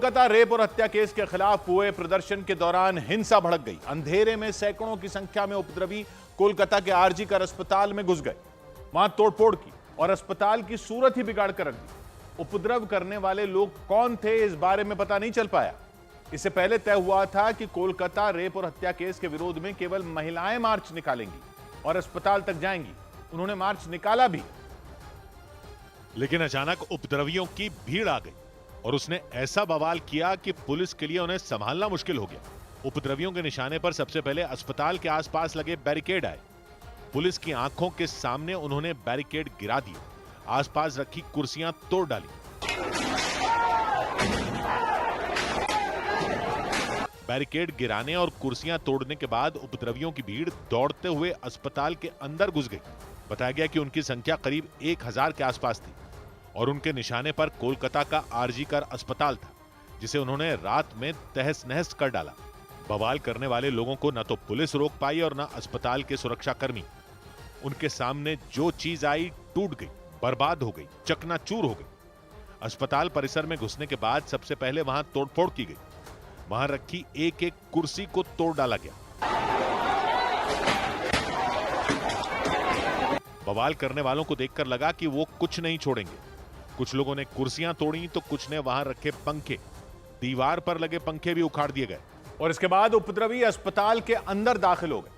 Kolkata rape और हत्या case के खिलाफ हुए प्रदर्शन के दौरान हिंसा भड़क गई। अंधेरे में सैकड़ों की संख्या में उपद्रवी कोलकाता के आरजी कर अस्पताल में घुस गए, वहां तोड़फोड़ की और अस्पताल की सूरत ही बिगाड़ कर रख दी। उपद्रव करने वाले लोग कौन थे, इस बारे में पता नहीं चल पाया। इससे पहले तय हुआ था कि कोलकाता रेप और हत्या केस के विरोध में केवल महिलाएं मार्च निकालेंगी और अस्पताल तक जाएंगी। उन्होंने मार्च निकाला भी, लेकिन अचानक उपद्रवियों की भीड़ आ गई और उसने ऐसा बवाल किया कि पुलिस के लिए उन्हें संभालना मुश्किल हो गया। उपद्रवियों के निशाने पर सबसे पहले अस्पताल के आसपास लगे बैरिकेड आए। पुलिस की आंखों के सामने उन्होंने बैरिकेड गिरा दिए, आसपास रखी कुर्सियां तोड़ डाली। बैरिकेड गिराने और कुर्सियां तोड़ने के बाद उपद्रवियों की भीड़ दौड़ते हुए अस्पताल के अंदर घुस गई। बताया गया कि उनकी संख्या करीब 1000 के आसपास थी और उनके निशाने पर कोलकाता का आरजी कर अस्पताल था, जिसे उन्होंने रात में तहस नहस कर डाला। बवाल करने वाले लोगों को न तो पुलिस रोक पाई और न अस्पताल के सुरक्षाकर्मी। उनके सामने जो चीज आई टूट गई, बर्बाद हो गई, चकनाचूर हो गई। अस्पताल परिसर में घुसने के बाद सबसे पहले वहां तोड़फोड़ की गई। वहां रखी एक एक कुर्सी को तोड़ डाला गया। बवाल करने वालों को देखकर लगा कि वो कुछ नहीं छोड़ेंगे। कुछ लोगों ने कुर्सियां तोड़ी तो कुछ ने वहां रखे पंखे, दीवार पर लगे पंखे भी उखाड़ दिए गए। और इसके बाद उपद्रवी अस्पताल के अंदर दाखिल हो गए।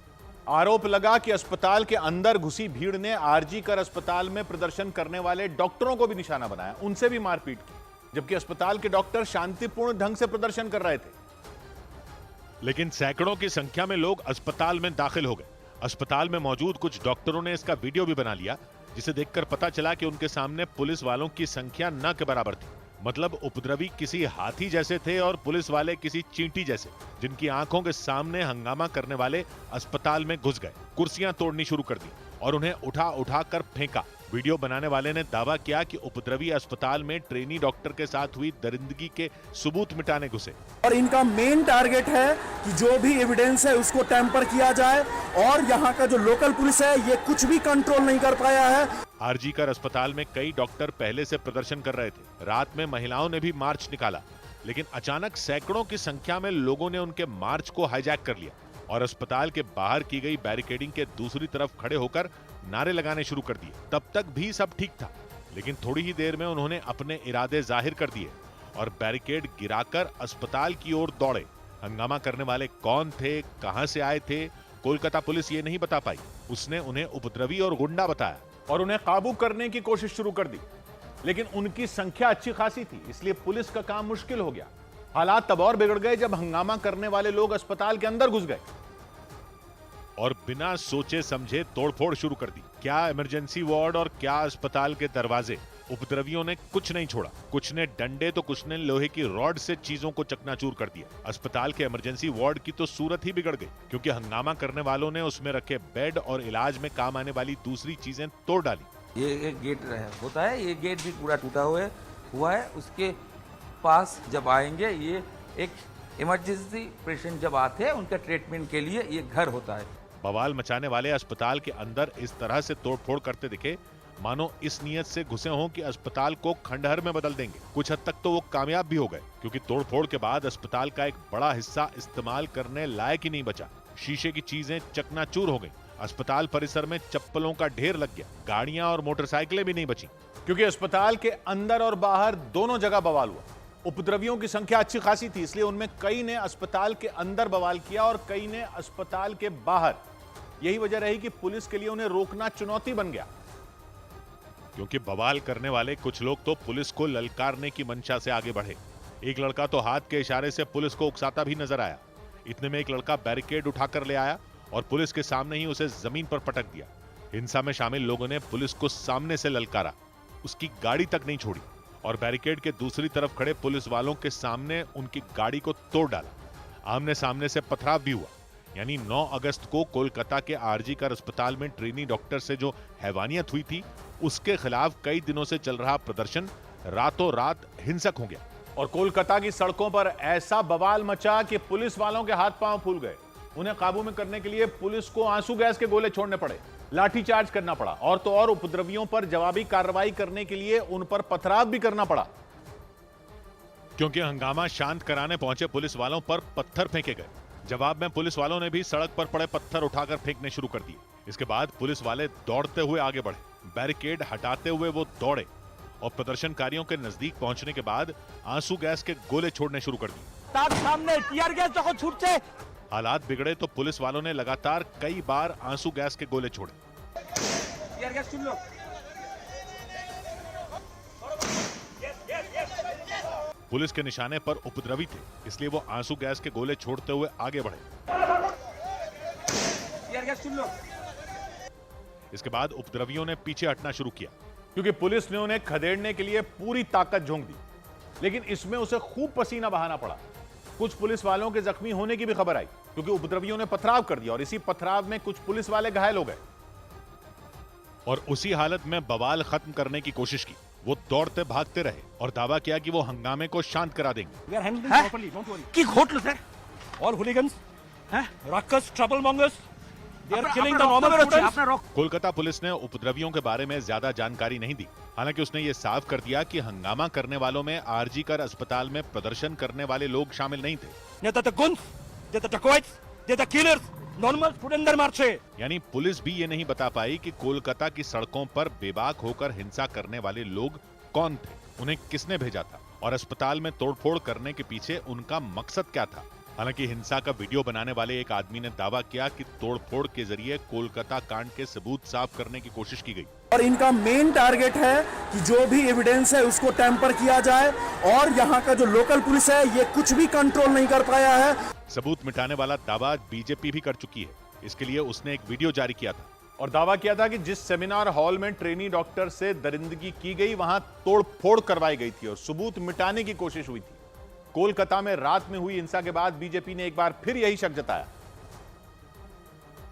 आरोप लगा कि अस्पताल के अंदर घुसी भीड़ ने आरजी कर अस्पताल में प्रदर्शन करने वाले डॉक्टरों को भी निशाना बनाया, उनसे भी मारपीट की, जबकि अस्पताल के डॉक्टर शांतिपूर्ण ढंग से प्रदर्शन कर रहे थे। लेकिन सैकड़ों की संख्या में लोग अस्पताल में दाखिल हो गए। अस्पताल में मौजूद कुछ डॉक्टरों ने इसका वीडियो भी बना लिया, जिसे देखकर पता चला कि उनके सामने पुलिस वालों की संख्या न के बराबर थी। मतलब उपद्रवी किसी हाथी जैसे थे और पुलिस वाले किसी चींटी जैसे, जिनकी आंखों के सामने हंगामा करने वाले अस्पताल में घुस गए, कुर्सियां तोड़नी शुरू कर दी और उन्हें उठा उठा कर फेंका। वीडियो बनाने वाले ने दावा किया कि उपद्रवी अस्पताल में ट्रेनी डॉक्टर के साथ हुई दरिंदगी के सबूत मिटाने घुसे और इनका मेन टारगेट है कि जो भी एविडेंस है उसको टेम्पर किया जाए और यहाँ का जो लोकल पुलिस है ये कुछ भी कंट्रोल नहीं कर पाया है। आरजी कर अस्पताल में कई डॉक्टर पहले से प्रदर्शन कर रहे थे। रात में महिलाओं ने भी मार्च निकाला, लेकिन अचानक सैकड़ों की संख्या में लोगों ने उनके मार्च को हाईजैक कर लिया और अस्पताल के बाहर की गई बैरिकेडिंग के दूसरी तरफ खड़े होकर नारे लगाने शुरू कर दिए। तब तक भी सब ठीक था, लेकिन थोड़ी ही देर में उन्होंने अपने इरादे जाहिर कर दिए और बैरिकेड गिराकर अस्पताल की ओर दौड़े। हंगामा करने वाले कौन थे, कहां से आए थे, कोलकाता पुलिस ये नहीं बता पाई। उसने उन्हें उपद्रवी और गुंडा बताया और उन्हें काबू करने की कोशिश शुरू कर दी, लेकिन उनकी संख्या अच्छी खासी थी, इसलिए पुलिस का काम मुश्किल हो गया। हालात तब और बिगड़ गए जब हंगामा करने वाले लोग अस्पताल के अंदर घुस गए और बिना सोचे समझे तोड़फोड़ शुरू कर दी। क्या इमरजेंसी वार्ड और क्या अस्पताल के दरवाजे। उपद्रवियों ने कुछ नहीं छोड़ा। कुछ ने डंडे तो कुछ ने लोहे की रॉड से चीजों को चकनाचूर कर दिया। अस्पताल के इमरजेंसी वार्ड की तो सूरत ही बिगड़ गई, क्योंकि हंगामा करने वालों ने उसमें रखे बेड और इलाज में काम आने वाली दूसरी चीजें तोड़ डाली। ये एक गेट होता है, ये गेट भी पूरा टूटा हुआ है। उसके पास जब आएंगे, ये एक इमरजेंसी पेशेंट जब आते हैं उनका ट्रीटमेंट के लिए ये घर होता है। बवाल मचाने वाले अस्पताल के अंदर इस तरह से तोड़फोड़ करते दिखे मानो इस नियत से घुसे हों कि अस्पताल को खंडहर में बदल देंगे। कुछ हद तक तो वो कामयाब भी हो गए, क्योंकि तोड़फोड़ के बाद अस्पताल का एक बड़ा हिस्सा इस्तेमाल करने लायक ही नहीं बचा। शीशे की चीजें चकनाचूर हो गई। अस्पताल परिसर में चप्पलों का ढेर लग गया। गाड़ियां और मोटरसाइकिलें भी नहीं बची, क्योंकि अस्पताल के अंदर और बाहर दोनों जगह बवाल हुआ। उपद्रवियों की संख्या अच्छी खासी थी, इसलिए उनमें कई ने अस्पताल के अंदर बवाल किया और कई ने अस्पताल के बाहर। यही वजह रही कि पुलिस के लिए उन्हें रोकना चुनौती बन गया, क्योंकि बवाल करने वाले कुछ लोग तो पुलिस को ललकारने की मंशा से आगे बढ़े। एक लड़का तो हाथ के इशारे से पुलिस को उकसाता भी नजर आया। इतने में एक लड़का बैरिकेड उठाकर ले आया और पुलिस के सामने ही उसे जमीन पर पटक दिया। हिंसा में शामिल लोगों ने पुलिस को सामने से ललकारा, उसकी गाड़ी तक नहीं छोड़ी और बैरिकेड के दूसरी तरफ खड़े पुलिस वालों के सामने उनकी गाड़ी को तोड़ डाला। आमने सामने से पथराव भी हुआ। यानी 9 अगस्त को कोलकाता के आरजी कर अस्पताल में ट्रेनी डॉक्टर से जो हैवानियत हुई थी, उसके खिलाफ कई दिनों से चल रहा प्रदर्शन रातों रात हिंसक हो गया और कोलकाता की सड़कों पर ऐसा बवाल मचा कि पुलिस वालों के हाथ पांव फूल गए। उन्हें काबू में करने के लिए पुलिस को आंसू गैस के गोले छोड़ने पड़े, लाठीचार्ज करना पड़ा और तो और उपद्रवियों पर जवाबी कार्रवाई करने के लिए उन पर पथराव भी करना पड़ा। क्योंकि हंगामा शांत कराने पहुंचे पुलिस वालों पर पत्थर फेंके गए। जवाब में पुलिस वालों ने भी सड़क पर पड़े पत्थर उठाकर फेंकने शुरू कर दिए। इसके बाद पुलिस वाले दौड़ते हुए आगे बढ़े, बैरिकेड हटाते हुए वो दौड़े और प्रदर्शनकारियों के नजदीक पहुंचने के बाद आंसू गैस के गोले छोड़ने शुरू कर दिए। सामने टीयर गैस যখন ছুটছে हालात बिगड़े तो पुलिस वालों ने लगातार कई बार आंसू गैस के गोले छोड़े। टीयर गैस सुन लो। पुलिस के निशाने पर उपद्रवी थे, इसलिए वो आंसू गैस के गोले छोड़ते हुए आगे बढ़े। टीयर गैस सुन लो। इसके बाद उपद्रवियों ने पीछे हटना शुरू किया, क्योंकि पुलिस ने उन्हें खदेड़ने के लिए पूरी ताकत झोंक दी, लेकिन इसमें उसे खूब पसीना बहाना पड़ा। कुछ पुलिस वालों के जख्मी होने की भी खबर आई, क्योंकि उपद्रवियों ने पथराव कर दिया और इसी पथराव में कुछ पुलिस वाले घायल हो गए। और उसी हालत में बवाल खत्म करने की कोशिश की। वो दौड़ते भागते रहे और दावा किया कि वो हंगामे को शांत करा देंगे। কি ঘটলো sir? All hooligans, ruckus, troublemongers, they are killing the normal students. Kolkata police ने उपद्रवियों के बारे में ज्यादा जानकारी नहीं दी। हालांकि उसने ये साफ कर दिया कि हंगामा करने वालों में आरजी कर अस्पताल में प्रदर्शन करने वाले लोग शामिल नहीं थे। They are the guns, they are the dacoits, they are the killers. Normal student march है। यानी पुलिस भी ये नहीं बता पाई कि कोलकाता की सड़कों पर बेबाक होकर हिंसा करने वाले लोग कौन थे, उन्हें किसने भेजा था और अस्पताल में तोड़फोड़ करने के पीछे उनका मकसद क्या था। हालांकि हिंसा का वीडियो बनाने वाले एक आदमी ने दावा किया कि तोड़फोड़ के जरिए कोलकाता कांड के सबूत साफ करने की कोशिश की गई और इनका मेन टारगेट है कि जो भी एविडेंस है उसको टेम्पर किया जाए और यहाँ का जो लोकल पुलिस है ये कुछ भी कंट्रोल नहीं कर पाया है। सबूत मिटाने वाला दावा बीजेपी भी कर चुकी है। इसके लिए उसने एक वीडियो जारी किया था और दावा किया था कि जिस सेमिनार हॉल में ट्रेनी डॉक्टर से दरिंदगी की गई वहां तोड़फोड़ करवाई गई थी और सबूत मिटाने की कोशिश हुई थी। कोलकाता में रात में हुई हिंसा के बाद बीजेपी ने एक बार फिर यही शक जताया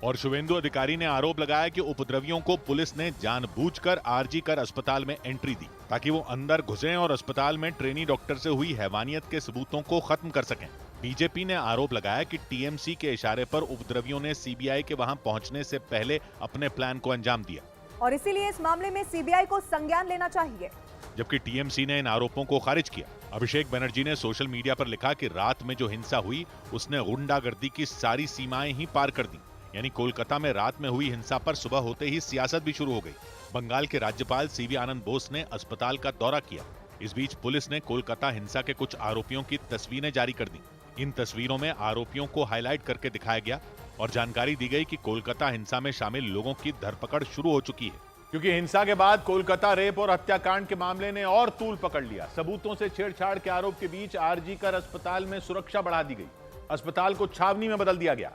और शुभेंदु अधिकारी ने आरोप लगाया कि उपद्रवियों को पुलिस ने जानबूझकर आरजी कर अस्पताल में एंट्री दी ताकि वो अंदर घुसें और अस्पताल में ट्रेनी डॉक्टर से हुई हैवानियत के सबूतों को खत्म कर सकें। बीजेपी ने आरोप लगाया कि टीएमसी के इशारे पर उपद्रवियों ने सीबीआई के वहां पहुंचने से पहले अपने प्लान को अंजाम दिया और इसीलिए इस मामले में सीबीआई को संज्ञान लेना चाहिए, जबकि टीएमसी ने इन आरोपों को खारिज किया। अभिषेक बनर्जी ने सोशल मीडिया पर लिखा कि रात में जो हिंसा हुई उसने गुंडागर्दी की सारी सीमाएं ही पार कर दी। यानी कोलकाता में रात में हुई हिंसा पर सुबह होते ही सियासत भी शुरू हो गई। बंगाल के राज्यपाल सीवी आनंद बोस ने अस्पताल का दौरा किया। इस बीच पुलिस ने कोलकाता हिंसा के कुछ आरोपियों की तस्वीरें जारी कर दी। इन तस्वीरों में आरोपियों को हाईलाइट करके दिखाया गया और जानकारी दी गई कि कोलकाता हिंसा में शामिल लोगों की धरपकड़ शुरू हो चुकी है। क्योंकि हिंसा के बाद कोलकाता रेप और हत्याकांड के मामले ने और तूल पकड़ लिया। सबूतों से छेड़छाड़ के आरोप के बीच आरजी कर अस्पताल में सुरक्षा बढ़ा दी गई। अस्पताल को छावनी में बदल दिया गया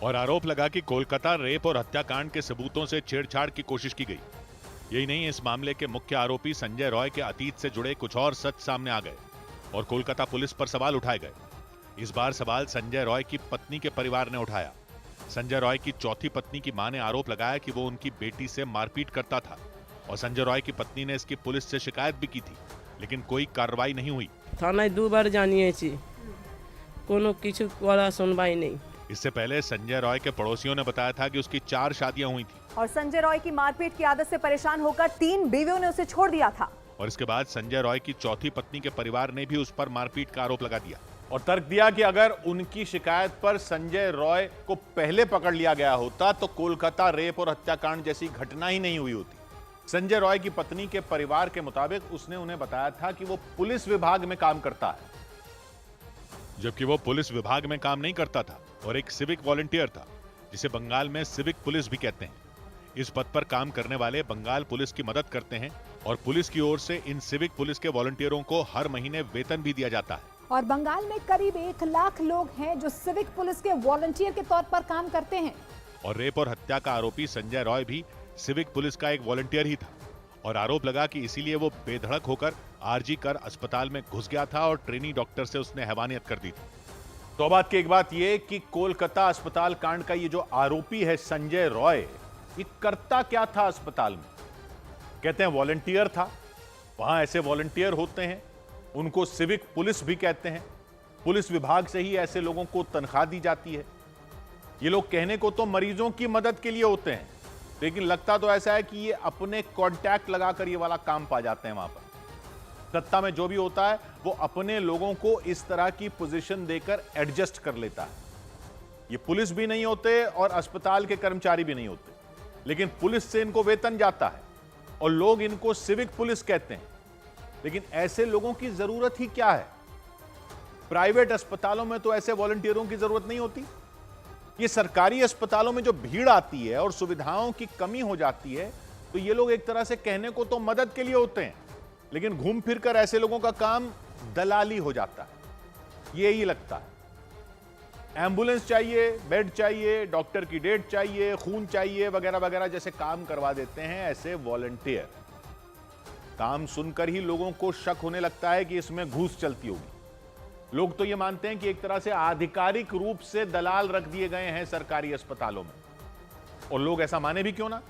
और आरोप लगा कि कोलकाता रेप और हत्याकांड के सबूतों से छेड़छाड़ की कोशिश की गई। यही नहीं, इस मामले के मुख्य आरोपी संजय रॉय के अतीत से जुड़े कुछ और सच सामने आ गए और कोलकाता पुलिस पर सवाल उठाए गए। इस बार सवाल संजय रॉय की पत्नी के परिवार ने उठाया। संजय रॉय की चौथी पत्नी की मां ने आरोप लगाया कि वो उनकी बेटी से मारपीट करता था और संजय रॉय की पत्नी ने इसकी पुलिस से शिकायत भी की थी, लेकिन कोई कार्रवाई नहीं हुई। थानाয় দুবার জানিয়েছি, কোনো কিছু করা सुनवाई नहीं। इससे पहले संजय रॉय के पड़ोसियों ने बताया था कि उसकी 4 शादियां हुई थी और संजय रॉय की मारपीट की आदत से परेशान होकर 3 बीवियों ने उसे छोड़ दिया था। और इसके बाद संजय रॉय की चौथी पत्नी के परिवार ने भी उस पर मारपीट का आरोप लगा दिया और तर्क दिया कि अगर उनकी शिकायत पर संजय रॉय को पहले पकड़ लिया गया होता तो कोलकाता रेप और हत्याकांड जैसी घटना ही नहीं हुई होती। संजय रॉय की पत्नी के परिवार के मुताबिक उसने उन्हें बताया था कि वो पुलिस विभाग में काम करता है, जबकि वो पुलिस विभाग में काम नहीं करता था और एक सिविक वॉलंटियर था, जिसे बंगाल में सिविक पुलिस भी कहते हैं। इस पद पर काम करने वाले बंगाल पुलिस की मदद करते हैं और पुलिस की ओर से इन सिविक पुलिस के वॉलंटियरों को हर महीने वेतन भी दिया जाता है। और बंगाल में करीब 1 लाख लोग हैं जो सिविक पुलिस के वॉलंटियर के तौर पर काम करते हैं। और रेप और हत्या का आरोपी संजय रॉय भी सिविक पुलिस का एक वॉलंटियर ही था और आरोप लगा कि इसीलिए वो बेधड़क होकर आरजी कर अस्पताल में घुस गया था और ट्रेनी डॉक्टर से उसने हैवानियत कर दी थी। तो बात की एक बात यह कि कोलकाता अस्पताल कांड का ये जो आरोपी है संजय रॉय, ये करता क्या था अस्पताल में? कहते हैं वॉलंटियर था। वहां ऐसे वॉलंटियर होते हैं, उनको सिविक पुलिस भी कहते हैं। पुलिस विभाग से ही ऐसे लोगों को तनख्वाह दी जाती है। ये लोग कहने को तो मरीजों की मदद के लिए होते हैं, लेकिन लगता तो ऐसा है कि ये अपने कॉन्टैक्ट लगाकर ये वाला काम पा जाते हैं वहां पर। सत्ता में जो भी होता है वो अपने लोगों को इस तरह की पोजीशन देकर एडजस्ट कर लेता है। ये पुलिस भी नहीं होते और अस्पताल के कर्मचारी भी नहीं होते, लेकिन पुलिस से इनको वेतन जाता है और लोग इनको सिविक पुलिस कहते हैं। लेकिन ऐसे लोगों की जरूरत ही क्या है? प्राइवेट अस्पतालों में तो ऐसे वॉलंटियरों की जरूरत नहीं होती। ये सरकारी अस्पतालों में जो भीड़ आती है और सुविधाओं की कमी हो जाती है, तो ये लोग एक तरह से कहने को तो मदद के लिए होते हैं, लेकिन घूम फिर कर ऐसे लोगों का काम दलाली हो जाता है। यही लगता है एम्बुलेंस चाहिए, बेड चाहिए, डॉक्टर की डेट चाहिए, खून चाहिए, वगैरह वगैरह जैसे काम करवा देते हैं ऐसे वॉलंटियर। काम सुनकर ही लोगों को शक होने लगता है कि इसमें घूस चलती होगी। लोग तो ये मानते हैं कि एक तरह से आधिकारिक रूप से दलाल रख दिए गए हैं सरकारी अस्पतालों में। और लोग ऐसा माने भी क्यों ना,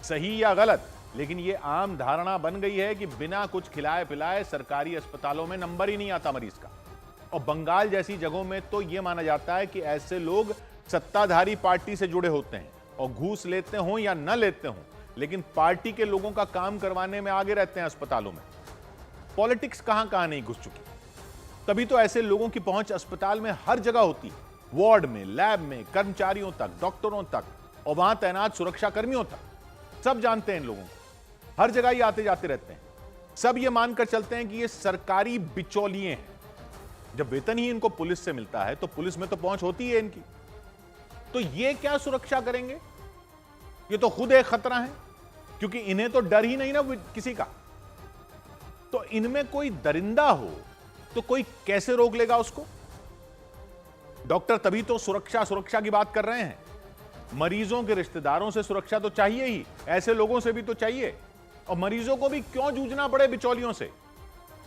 सही या गलत, लेकिन ये आम धारणा बन गई है कि बिना कुछ खिलाए पिलाए सरकारी अस्पतालों में नंबर ही नहीं आता मरीज का। और बंगाल जैसी जगहों में तो यह माना जाता है कि ऐसे लोग सत्ताधारी पार्टी से जुड़े होते हैं और घूस लेते हों या न लेते हों, लेकिन पार्टी के लोगों का काम करवाने में आगे रहते हैं अस्पतालों में। पॉलिटिक्स कहां कहां नहीं घुस चुकी। तभी तो ऐसे लोगों की पहुंच अस्पताल में हर जगह होती है, वार्ड में, लैब में, कर्मचारियों तक, डॉक्टरों तक और वहां तैनात सुरक्षा कर्मियों तक। सब जानते हैं इन लोगों को, हर जगह ये आते जाते रहते हैं। सब ये मानकर चलते हैं कि ये सरकारी बिचौलिए हैं। जब वेतन ही इनको पुलिस से मिलता है तो पुलिस में तो पहुंच होती है इनकी, तो ये क्या सुरक्षा करेंगे? ये तो खुद एक खतरा है, क्योंकि इन्हें तो डर ही नहीं ना किसी का। तो इनमें कोई दरिंदा हो तो कोई कैसे रोक लेगा उसको? डॉक्टर तभी तो सुरक्षा की बात कर रहे हैं। मरीजों के रिश्तेदारों से सुरक्षा तो चाहिए ही, ऐसे लोगों से भी तो चाहिए। और मरीजों को भी क्यों जूझना पड़े बिचौलियों से?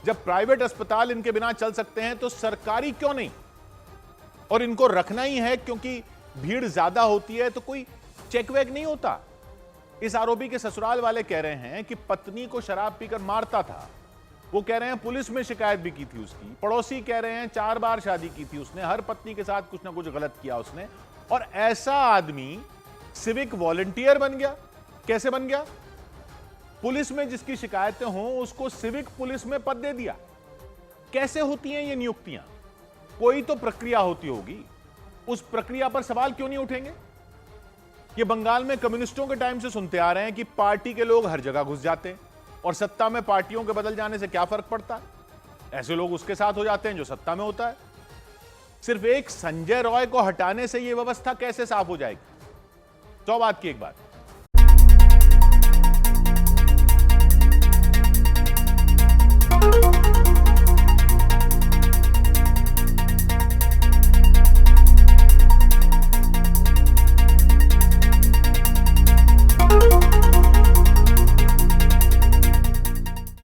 जब प्राइवेट अस्पताल इनके बिना चल सकते हैं तो सरकारी क्यों नहीं? और इनको रखना ही है क्योंकि भीड़ ज्यादा होती है, तो कोई चेक वेक नहीं होता। इस आरोपी के ससुराल वाले कह रहे हैं कि पत्नी को शराब पीकर मारता था। वो कह रहे हैं पुलिस में शिकायत भी की थी उसकी। पड़ोसी कह रहे हैं 4 बार शादी की थी उसने, हर पत्नी के साथ कुछ ना कुछ गलत किया उसने। और ऐसा आदमी सिविक वॉलंटियर बन गया। कैसे बन गया? पुलिस में जिसकी शिकायतें हों उसको सिविक पुलिस में पद दे दिया। कैसे होती हैं ये नियुक्तियां? कोई तो प्रक्रिया होती होगी, उस प्रक्रिया पर सवाल क्यों नहीं उठेंगे? ये बंगाल में कम्युनिस्टों के टाइम से सुनते आ रहे हैं कि पार्टी के लोग हर जगह घुस जाते हैं और सत्ता में पार्टियों के बदल जाने से क्या फर्क पड़ता है? ऐसे लोग उसके साथ हो जाते हैं जो सत्ता में होता है। सिर्फ एक संजय रॉय को हटाने से यह व्यवस्था कैसे साफ हो जाएगी? 100 बात की एक बात।